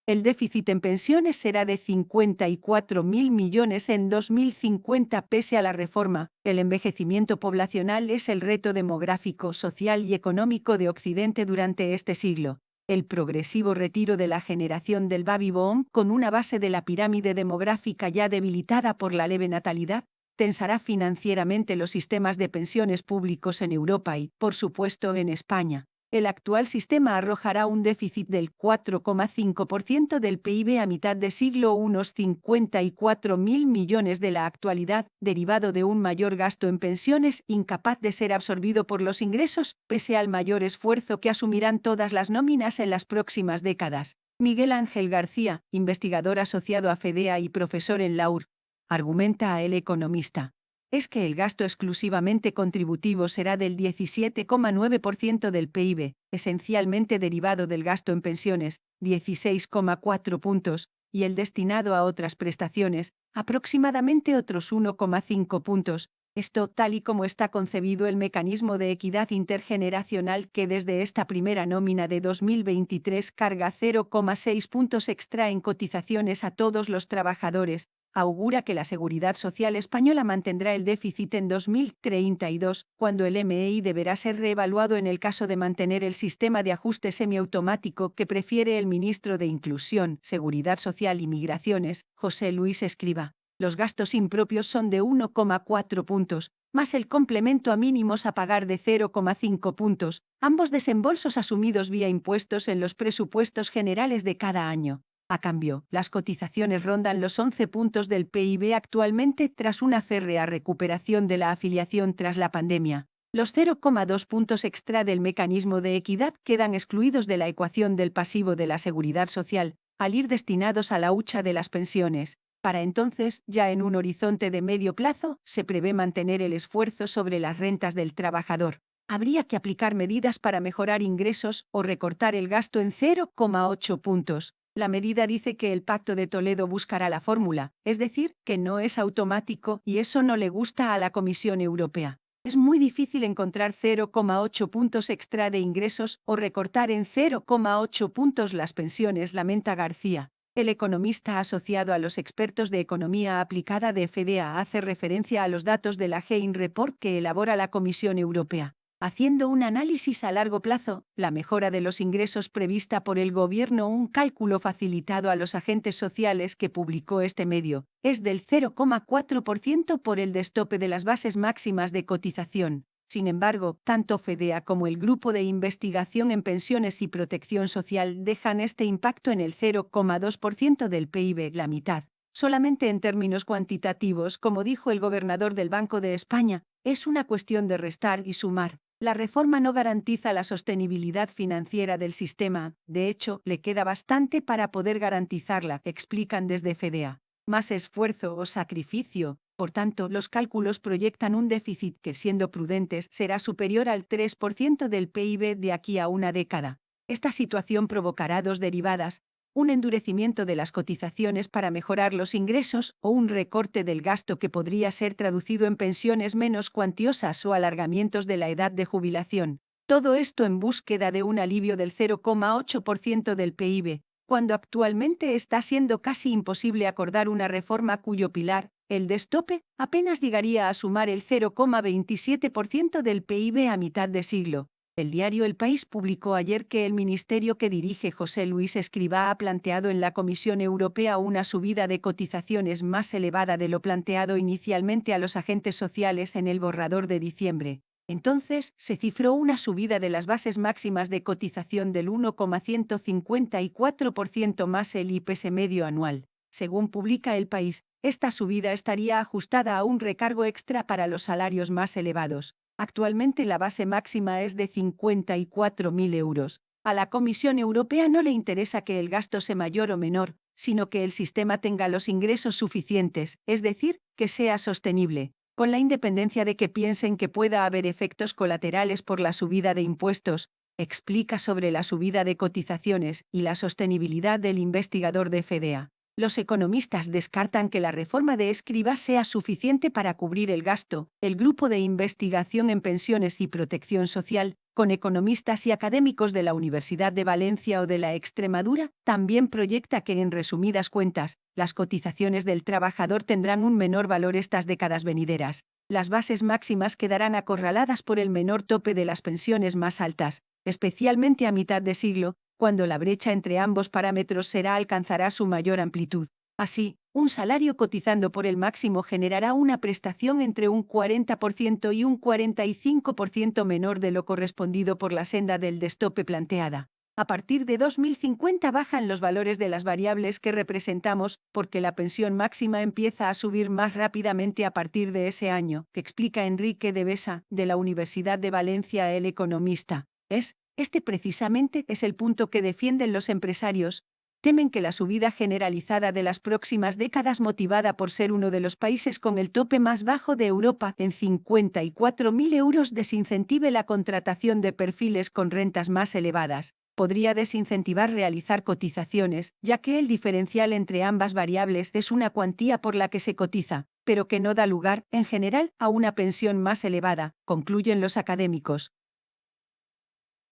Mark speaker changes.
Speaker 1: El déficit en pensiones será de 54.000 millones en 2050 pese a la reforma. El envejecimiento poblacional es el reto demográfico, social y económico de Occidente durante este siglo. El progresivo retiro de la generación del baby boom, con una base de la pirámide demográfica ya debilitada por la leve natalidad, tensará financieramente los sistemas de pensiones públicos en Europa y, por supuesto, en España. El actual sistema arrojará un déficit del 4,5% del PIB a mitad de siglo, unos 54.000 millones de la actualidad, derivado de un mayor gasto en pensiones incapaz de ser absorbido por los ingresos, pese al mayor esfuerzo que asumirán todas las nóminas en las próximas décadas. Miguel Ángel García, investigador asociado a FEDEA y profesor en la UR, argumenta a El Economista. Es que el gasto exclusivamente contributivo será del 17,9% del PIB, esencialmente derivado del gasto en pensiones, 16,4 puntos, y el destinado a otras prestaciones, aproximadamente otros 1,5 puntos. Esto tal y como está concebido el mecanismo de equidad intergeneracional que desde esta primera nómina de 2023 carga 0,6 puntos extra en cotizaciones a todos los trabajadores, augura que la Seguridad Social española mantendrá el déficit en 2032, cuando el MI deberá ser reevaluado en el caso de mantener el sistema de ajuste semiautomático que prefiere el ministro de Inclusión, Seguridad Social y Migraciones, José Luis Escrivá. Los gastos impropios son de 1,4 puntos, más el complemento a mínimos a pagar de 0,5 puntos, ambos desembolsos asumidos vía impuestos en los presupuestos generales de cada año. A cambio, las cotizaciones rondan los 11 puntos del PIB actualmente tras una férrea recuperación de la afiliación tras la pandemia. Los 0,2 puntos extra del mecanismo de equidad quedan excluidos de la ecuación del pasivo de la seguridad social, al ir destinados a la hucha de las pensiones. Para entonces, ya en un horizonte de medio plazo, se prevé mantener el esfuerzo sobre las rentas del trabajador. Habría que aplicar medidas para mejorar ingresos o recortar el gasto en 0,8 puntos. La medida dice que el Pacto de Toledo buscará la fórmula, es decir, que no es automático y eso no le gusta a la Comisión Europea. Es muy difícil encontrar 0,8 puntos extra de ingresos o recortar en 0,8 puntos las pensiones, lamenta García. El economista asociado a los expertos de economía aplicada de FEDEA hace referencia a los datos de la Hein Report que elabora la Comisión Europea. Haciendo un análisis a largo plazo, la mejora de los ingresos prevista por el gobierno, un cálculo facilitado a los agentes sociales que publicó este medio, es del 0,4% por el destope de las bases máximas de cotización. Sin embargo, tanto FEDEA como el Grupo de Investigación en Pensiones y Protección Social dejan este impacto en el 0,2% del PIB, la mitad. Solamente en términos cuantitativos, como dijo el gobernador del Banco de España, es una cuestión de restar y sumar. La reforma no garantiza la sostenibilidad financiera del sistema, de hecho, le queda bastante para poder garantizarla, explican desde FEDEA. Más esfuerzo o sacrificio. Por tanto, los cálculos proyectan un déficit que, siendo prudentes, será superior al 3% del PIB de aquí a una década. Esta situación provocará dos derivadas: un endurecimiento de las cotizaciones para mejorar los ingresos o un recorte del gasto que podría ser traducido en pensiones menos cuantiosas o alargamientos de la edad de jubilación. Todo esto en búsqueda de un alivio del 0,8% del PIB, cuando actualmente está siendo casi imposible acordar una reforma cuyo pilar, el destope, apenas llegaría a sumar el 0,27% del PIB a mitad de siglo. El diario El País publicó ayer que el ministerio que dirige José Luis Escrivá ha planteado en la Comisión Europea una subida de cotizaciones más elevada de lo planteado inicialmente a los agentes sociales en el borrador de diciembre. Entonces, se cifró una subida de las bases máximas de cotización del 1,154% más el IPS medio anual. Según publica El País, esta subida estaría ajustada a un recargo extra para los salarios más elevados. Actualmente la base máxima es de 54.000 euros. A la Comisión Europea no le interesa que el gasto sea mayor o menor, sino que el sistema tenga los ingresos suficientes, es decir, que sea sostenible, con la independencia de que piensen que pueda haber efectos colaterales por la subida de impuestos, explica sobre la subida de cotizaciones y la sostenibilidad del investigador de FEDEA. Los economistas descartan que la reforma de Escrivá sea suficiente para cubrir el gasto. El Grupo de Investigación en Pensiones y Protección Social, con economistas y académicos de la Universidad de Valencia o de la Extremadura, también proyecta que, en resumidas cuentas, las cotizaciones del trabajador tendrán un menor valor estas décadas venideras. Las bases máximas quedarán acorraladas por el menor tope de las pensiones más altas, especialmente a mitad de siglo, cuando la brecha entre ambos parámetros alcanzará su mayor amplitud. Así, un salario cotizando por el máximo generará una prestación entre un 40% y un 45% menor de lo correspondido por la senda del destope planteada. A partir de 2050 bajan los valores de las variables que representamos, porque la pensión máxima empieza a subir más rápidamente a partir de ese año, que explica Enrique de Besa, de la Universidad de Valencia, El Economista. Este precisamente es el punto que defienden los empresarios. Temen que la subida generalizada de las próximas décadas, motivada por ser uno de los países con el tope más bajo de Europa, en 54.000 euros, desincentive la contratación de perfiles con rentas más elevadas. Podría desincentivar realizar cotizaciones, ya que el diferencial entre ambas variables es una cuantía por la que se cotiza, pero que no da lugar, en general, a una pensión más elevada, concluyen los académicos.